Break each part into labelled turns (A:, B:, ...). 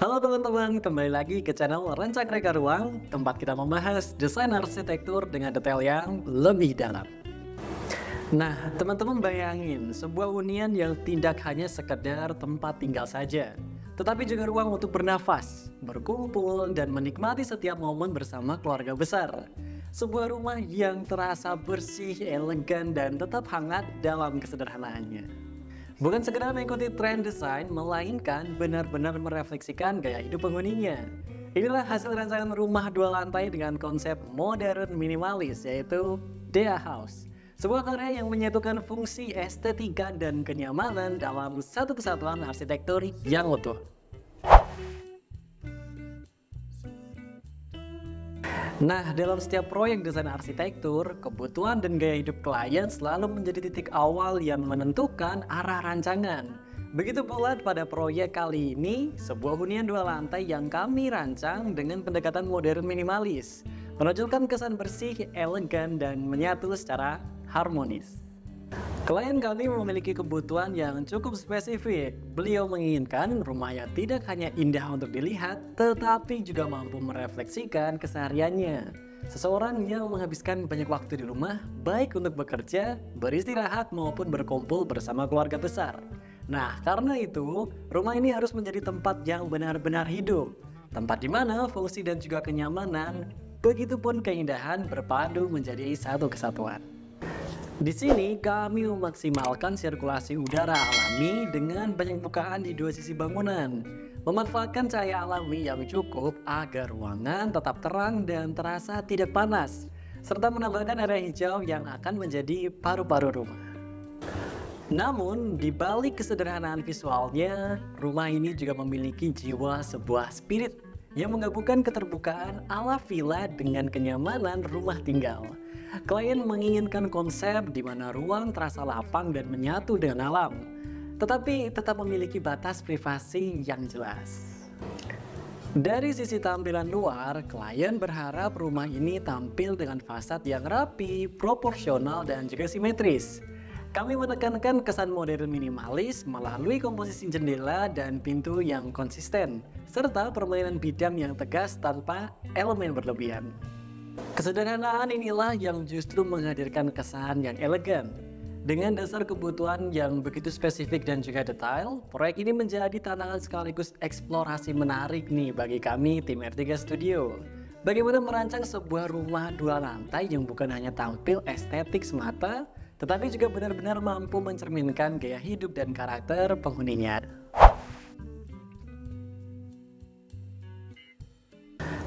A: Halo teman-teman, kembali lagi ke channel Rencang Reka Ruang, tempat kita membahas desain arsitektur dengan detail yang lebih dalam. Nah, teman-teman bayangin sebuah hunian yang tidak hanya sekedar tempat tinggal saja, tetapi juga ruang untuk bernafas, berkumpul, dan menikmati setiap momen bersama keluarga besar. Sebuah rumah yang terasa bersih, elegan, dan tetap hangat dalam kesederhanaannya. Bukan sekedar mengikuti tren desain, melainkan benar-benar merefleksikan gaya hidup penghuninya. Inilah hasil rancangan rumah dua lantai dengan konsep modern minimalis, yaitu Dea House. Sebuah karya yang menyatukan fungsi estetika dan kenyamanan dalam satu kesatuan arsitektur yang utuh. Nah, dalam setiap proyek desain arsitektur, kebutuhan dan gaya hidup klien selalu menjadi titik awal yang menentukan arah rancangan. Begitu pula pada proyek kali ini, sebuah hunian dua lantai yang kami rancang dengan pendekatan modern minimalis, menonjolkan kesan bersih, elegan, dan menyatu secara harmonis. Klien kami memiliki kebutuhan yang cukup spesifik. Beliau menginginkan rumah yang tidak hanya indah untuk dilihat, tetapi juga mampu merefleksikan kesehariannya. Seseorang yang menghabiskan banyak waktu di rumah, baik untuk bekerja, beristirahat, maupun berkumpul bersama keluarga besar. Nah, karena itu, rumah ini harus menjadi tempat yang benar-benar hidup. Tempat di mana fungsi dan juga kenyamanan, begitupun keindahan berpadu menjadi satu kesatuan. Di sini kami memaksimalkan sirkulasi udara alami dengan banyak bukaan di dua sisi bangunan, memanfaatkan cahaya alami yang cukup agar ruangan tetap terang dan terasa tidak panas, serta menambahkan area hijau yang akan menjadi paru-paru rumah. Namun, di balik kesederhanaan visualnya, rumah ini juga memiliki jiwa sebuah spirit yang menggabungkan keterbukaan ala villa dengan kenyamanan rumah tinggal. Klien menginginkan konsep di mana ruang terasa lapang dan menyatu dengan alam, tetapi tetap memiliki batas privasi yang jelas. Dari sisi tampilan luar, klien berharap rumah ini tampil dengan fasad yang rapi, proporsional, dan juga simetris. Kami menekankan kesan modern minimalis melalui komposisi jendela dan pintu yang konsisten, serta permainan bidang yang tegas tanpa elemen berlebihan. Kesederhanaan inilah yang justru menghadirkan kesan yang elegan. Dengan dasar kebutuhan yang begitu spesifik dan juga detail, proyek ini menjadi tantangan sekaligus eksplorasi menarik nih bagi kami tim R3 Studio. Bagaimana merancang sebuah rumah dua lantai yang bukan hanya tampil estetik semata, tetapi juga benar-benar mampu mencerminkan gaya hidup dan karakter penghuninya.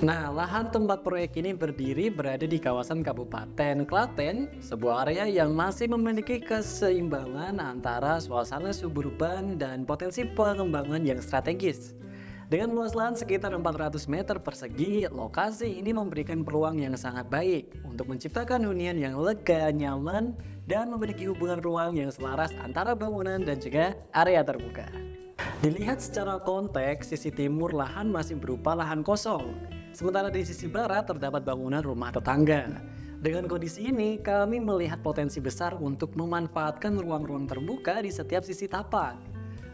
A: Nah, lahan tempat proyek ini berdiri berada di kawasan Kabupaten Klaten, sebuah area yang masih memiliki keseimbangan antara suasana suburban dan potensi pengembangan yang strategis. Dengan luas lahan sekitar 400 meter persegi, lokasi ini memberikan peluang yang sangat baik untuk menciptakan hunian yang lega, nyaman, dan memiliki hubungan ruang yang selaras antara bangunan dan juga area terbuka. Dilihat secara konteks, sisi timur lahan masih berupa lahan kosong, sementara di sisi barat terdapat bangunan rumah tetangga. Dengan kondisi ini, kami melihat potensi besar untuk memanfaatkan ruang-ruang terbuka di setiap sisi tapak.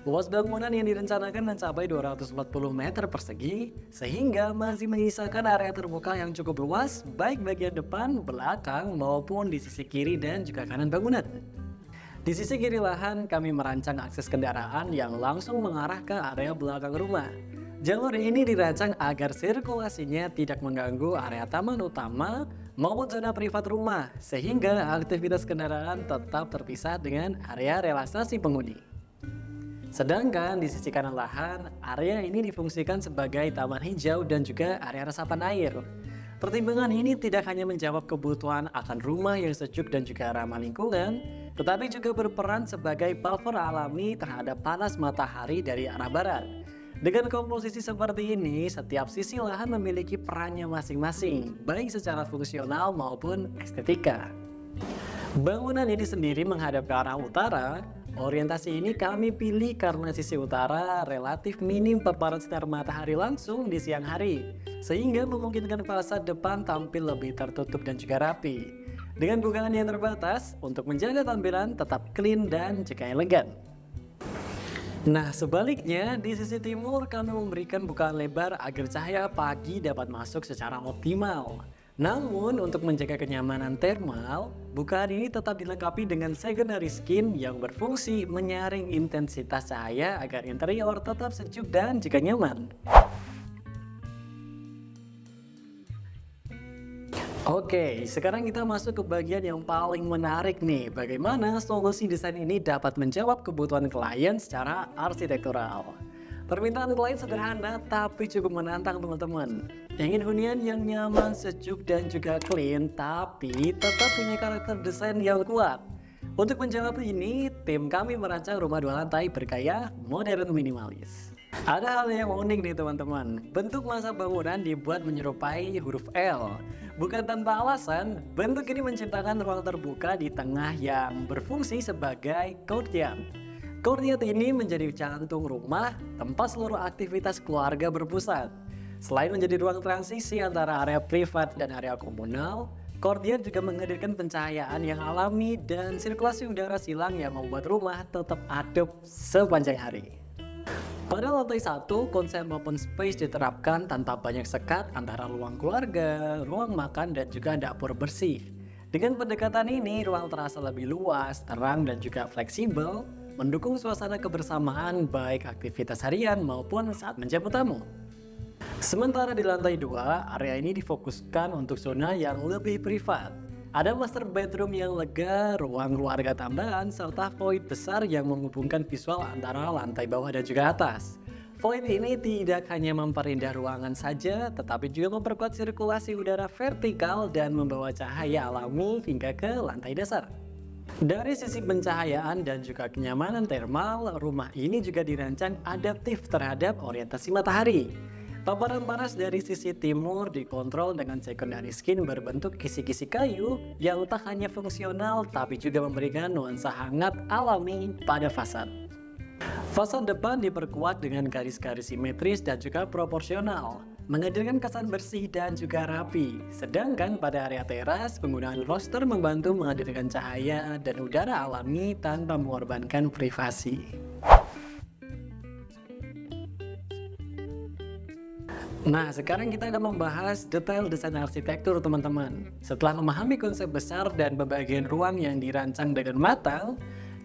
A: Luas bangunan yang direncanakan mencapai 240 meter persegi, sehingga masih menyisakan area terbuka yang cukup luas, baik bagian depan, belakang, maupun di sisi kiri dan juga kanan bangunan. Di sisi kiri lahan, kami merancang akses kendaraan yang langsung mengarah ke area belakang rumah. Jalur ini dirancang agar sirkulasinya tidak mengganggu area taman utama maupun zona privat rumah, sehingga aktivitas kendaraan tetap terpisah dengan area relaksasi penghuni. Sedangkan di sisi kanan lahan, area ini difungsikan sebagai taman hijau dan juga area resapan air. Pertimbangan ini tidak hanya menjawab kebutuhan akan rumah yang sejuk dan juga ramah lingkungan, tetapi juga berperan sebagai buffer alami terhadap panas matahari dari arah barat. Dengan komposisi seperti ini, setiap sisi lahan memiliki perannya masing-masing, baik secara fungsional maupun estetika. Bangunan ini sendiri menghadap ke arah utara. Orientasi ini kami pilih karena sisi utara relatif minim paparan sinar matahari langsung di siang hari, sehingga memungkinkan fasad depan tampil lebih tertutup dan juga rapi. Dengan bukaan yang terbatas, untuk menjaga tampilan tetap clean dan juga elegan. Nah, sebaliknya di sisi timur kami memberikan bukaan lebar agar cahaya pagi dapat masuk secara optimal. Namun, untuk menjaga kenyamanan termal, bukaan ini tetap dilengkapi dengan secondary skin yang berfungsi menyaring intensitas cahaya agar interior tetap sejuk dan juga nyaman. Oke, sekarang kita masuk ke bagian yang paling menarik nih. Bagaimana solusi desain ini dapat menjawab kebutuhan klien secara arsitektural. Permintaan klien sederhana tapi cukup menantang teman-teman. Ingin hunian yang nyaman, sejuk dan juga clean, tapi tetap punya karakter desain yang kuat. Untuk menjawab ini, tim kami merancang rumah 2 lantai bergaya modern minimalis. Ada hal yang unik nih teman-teman. Bentuk masa bangunan dibuat menyerupai huruf L. Bukan tanpa alasan, bentuk ini menciptakan ruang terbuka di tengah yang berfungsi sebagai courtyard. Courtyard ini menjadi jantung rumah, tempat seluruh aktivitas keluarga berpusat. Selain menjadi ruang transisi antara area privat dan area komunal, courtyard juga menghadirkan pencahayaan yang alami dan sirkulasi udara silang yang membuat rumah tetap adem sepanjang hari. Pada lantai 1, konsep open space diterapkan tanpa banyak sekat antara ruang keluarga, ruang makan, dan juga dapur bersih. Dengan pendekatan ini, ruang terasa lebih luas, terang, dan juga fleksibel, mendukung suasana kebersamaan baik aktivitas harian maupun saat menjamu tamu. Sementara di lantai 2, area ini difokuskan untuk zona yang lebih privat. Ada master bedroom yang lega, ruang keluarga tambahan, serta void besar yang menghubungkan visual antara lantai bawah dan juga atas. Void ini tidak hanya memperindah ruangan saja, tetapi juga memperkuat sirkulasi udara vertikal dan membawa cahaya alami hingga ke lantai dasar. Dari sisi pencahayaan dan juga kenyamanan termal, rumah ini juga dirancang adaptif terhadap orientasi matahari. Paparan panas dari sisi timur dikontrol dengan secondary skin berbentuk kisi-kisi kayu yang tak hanya fungsional tapi juga memberikan nuansa hangat alami pada fasad. Fasad depan diperkuat dengan garis-garis simetris dan juga proporsional, menghadirkan kesan bersih dan juga rapi. Sedangkan pada area teras, penggunaan roster membantu menghadirkan cahaya dan udara alami tanpa mengorbankan privasi. Nah, sekarang kita akan membahas detail desain arsitektur teman-teman. Setelah memahami konsep besar dan pembagian ruang yang dirancang dengan matang,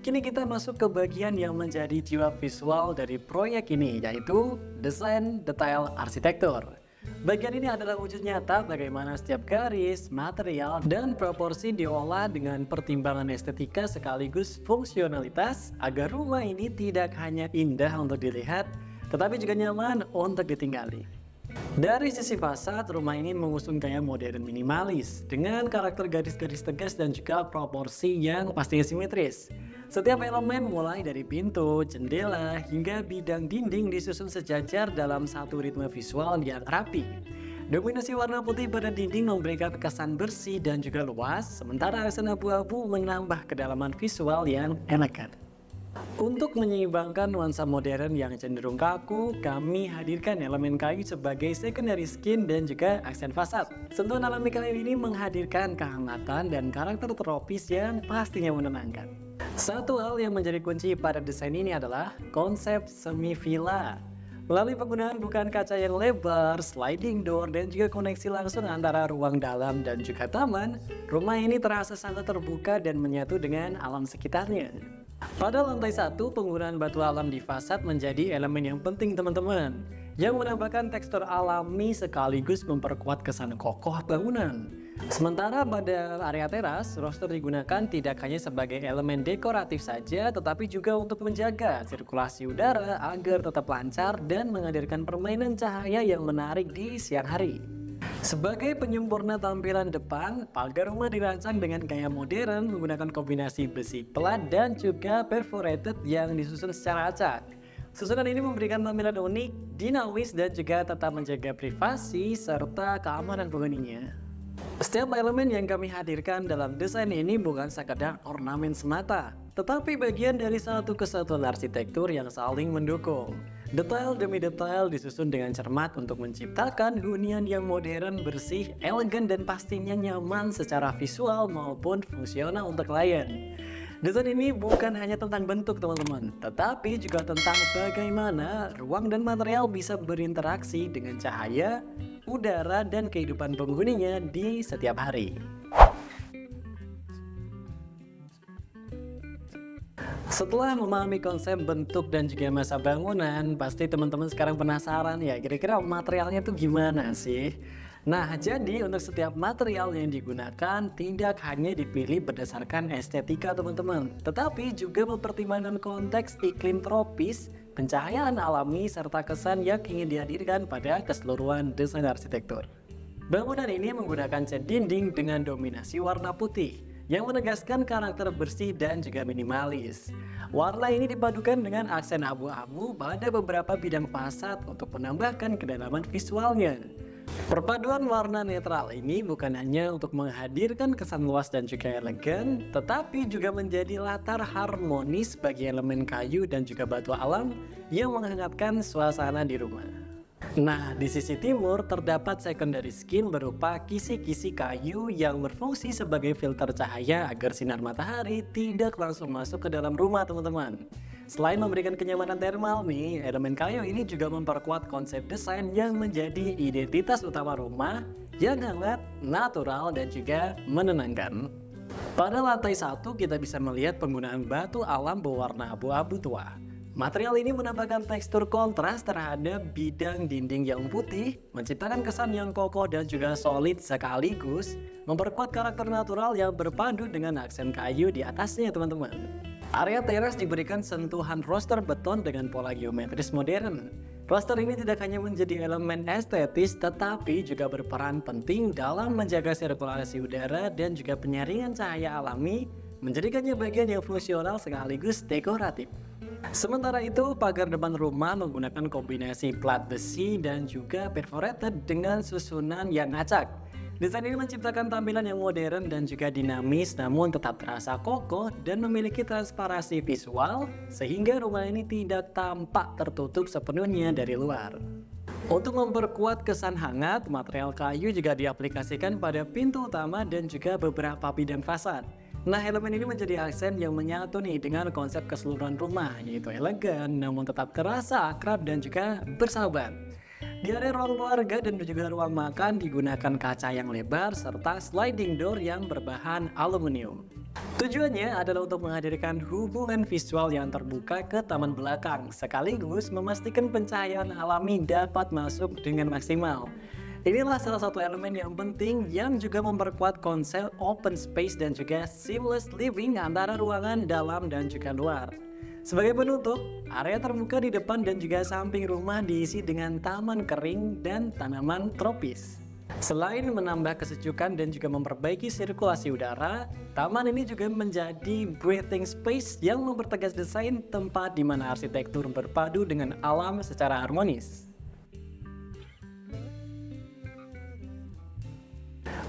A: kini kita masuk ke bagian yang menjadi jiwa visual dari proyek ini, yaitu desain detail arsitektur. Bagian ini adalah wujud nyata bagaimana setiap garis, material, dan proporsi diolah dengan pertimbangan estetika sekaligus fungsionalitas agar rumah ini tidak hanya indah untuk dilihat, tetapi juga nyaman untuk ditinggali. Dari sisi fasad, rumah ini mengusung gaya modern minimalis dengan karakter garis-garis tegas dan juga proporsi yang pastinya simetris. Setiap elemen mulai dari pintu, jendela, hingga bidang dinding disusun sejajar dalam satu ritme visual yang rapi. Dominasi warna putih pada dinding memberikan kesan bersih dan juga luas, sementara aksen abu-abu menambah kedalaman visual yang elegan. Untuk menyeimbangkan nuansa modern yang cenderung kaku, kami hadirkan elemen kayu sebagai secondary skin dan juga aksen fasad. Sentuhan alami kayu ini menghadirkan kehangatan dan karakter tropis yang pastinya menenangkan. Satu hal yang menjadi kunci pada desain ini adalah konsep semi villa. Melalui penggunaan bukaan kaca yang lebar, sliding door, dan juga koneksi langsung antara ruang dalam dan juga taman, rumah ini terasa sangat terbuka dan menyatu dengan alam sekitarnya. Pada lantai 1, penggunaan batu alam di fasad menjadi elemen yang penting teman-teman, yang menambahkan tekstur alami sekaligus memperkuat kesan kokoh bangunan. Sementara pada area teras, roster digunakan tidak hanya sebagai elemen dekoratif saja, tetapi juga untuk menjaga sirkulasi udara agar tetap lancar dan menghadirkan permainan cahaya yang menarik di siang hari. Sebagai penyempurna tampilan depan, pagar rumah dirancang dengan gaya modern menggunakan kombinasi besi pelat dan juga perforated yang disusun secara acak. Susunan ini memberikan tampilan unik, dinamis dan juga tetap menjaga privasi serta keamanan penghuninya. Setiap elemen yang kami hadirkan dalam desain ini bukan sekadar ornamen semata, tetapi bagian dari satu kesatuan arsitektur yang saling mendukung. Detail demi detail disusun dengan cermat untuk menciptakan hunian yang modern, bersih, elegan, dan pastinya nyaman secara visual maupun fungsional untuk klien. Desain ini bukan hanya tentang bentuk teman-teman, tetapi juga tentang bagaimana ruang dan material bisa berinteraksi dengan cahaya, udara, dan kehidupan penghuninya di setiap hari. Setelah memahami konsep bentuk dan juga masa bangunan, pasti teman-teman sekarang penasaran ya, kira-kira materialnya tuh gimana sih? Nah, jadi untuk setiap material yang digunakan tidak hanya dipilih berdasarkan estetika teman-teman, tetapi juga mempertimbangkan konteks iklim tropis, pencahayaan alami, serta kesan yang ingin dihadirkan pada keseluruhan desain arsitektur. Bangunan ini menggunakan cat dinding dengan dominasi warna putih yang menegaskan karakter bersih dan juga minimalis. Warna ini dipadukan dengan aksen abu-abu pada beberapa bidang fasad untuk menambahkan kedalaman visualnya. Perpaduan warna netral ini bukan hanya untuk menghadirkan kesan luas dan juga elegan, tetapi juga menjadi latar harmonis bagi elemen kayu dan juga batu alam yang menghangatkan suasana di rumah. Nah, di sisi timur terdapat secondary skin berupa kisi-kisi kayu yang berfungsi sebagai filter cahaya agar sinar matahari tidak langsung masuk ke dalam rumah teman-teman. Selain memberikan kenyamanan termal nih, elemen kayu ini juga memperkuat konsep desain yang menjadi identitas utama rumah yang hangat, natural, dan juga menenangkan. Pada lantai 1 kita bisa melihat penggunaan batu alam berwarna abu-abu tua. Material ini menambahkan tekstur kontras terhadap bidang dinding yang putih, menciptakan kesan yang kokoh dan juga solid sekaligus memperkuat karakter natural yang berpadu dengan aksen kayu di atasnya teman-teman. Area teras diberikan sentuhan roster beton dengan pola geometris modern. Roster ini tidak hanya menjadi elemen estetis tetapi juga berperan penting dalam menjaga sirkulasi udara dan juga penyaringan cahaya alami, menjadikannya bagian yang fungsional sekaligus dekoratif. Sementara itu, pagar depan rumah menggunakan kombinasi plat besi dan juga perforated dengan susunan yang acak. Desain ini menciptakan tampilan yang modern dan juga dinamis namun tetap terasa kokoh dan memiliki transparansi visual sehingga rumah ini tidak tampak tertutup sepenuhnya dari luar. Untuk memperkuat kesan hangat, material kayu juga diaplikasikan pada pintu utama dan juga beberapa bidang fasad. Nah, elemen ini menjadi aksen yang menyatu nih dengan konsep keseluruhan rumah, yaitu elegan namun tetap terasa akrab dan juga bersahabat. Di area ruang keluarga dan juga ruang makan digunakan kaca yang lebar serta sliding door yang berbahan aluminium. Tujuannya adalah untuk menghadirkan hubungan visual yang terbuka ke taman belakang, sekaligus memastikan pencahayaan alami dapat masuk dengan maksimal. Inilah salah satu elemen yang penting yang juga memperkuat konsep open space dan juga seamless living antara ruangan dalam dan juga luar. Sebagai penutup, area terbuka di depan dan juga samping rumah diisi dengan taman kering dan tanaman tropis. Selain menambah kesejukan dan juga memperbaiki sirkulasi udara, taman ini juga menjadi breathing space yang mempertegas desain tempat di mana arsitektur berpadu dengan alam secara harmonis.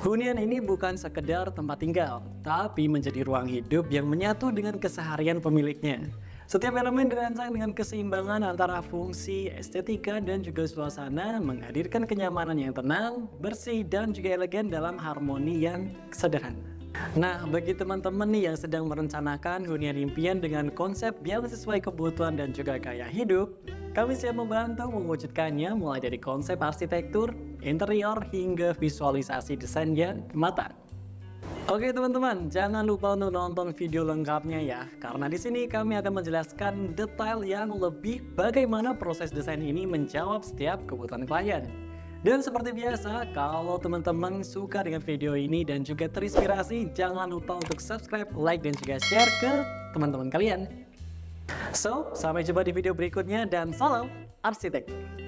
A: Hunian ini bukan sekedar tempat tinggal, tapi menjadi ruang hidup yang menyatu dengan keseharian pemiliknya. Setiap elemen dirancang dengan keseimbangan antara fungsi, estetika, dan juga suasana, menghadirkan kenyamanan yang tenang, bersih, dan juga elegan dalam harmoni yang sederhana. Nah, bagi teman-teman nih yang sedang merencanakan hunian impian dengan konsep yang sesuai kebutuhan dan juga gaya hidup, kami siap membantu mewujudkannya mulai dari konsep arsitektur, interior, hingga visualisasi desain yang matang. Oke teman-teman, jangan lupa untuk nonton video lengkapnya ya, karena di sini kami akan menjelaskan detail yang lebih bagaimana proses desain ini menjawab setiap kebutuhan klien. Dan seperti biasa, kalau teman-teman suka dengan video ini dan juga terinspirasi, jangan lupa untuk subscribe, like, dan juga share ke teman-teman kalian. So, sampai jumpa di video berikutnya dan salam arsitektur.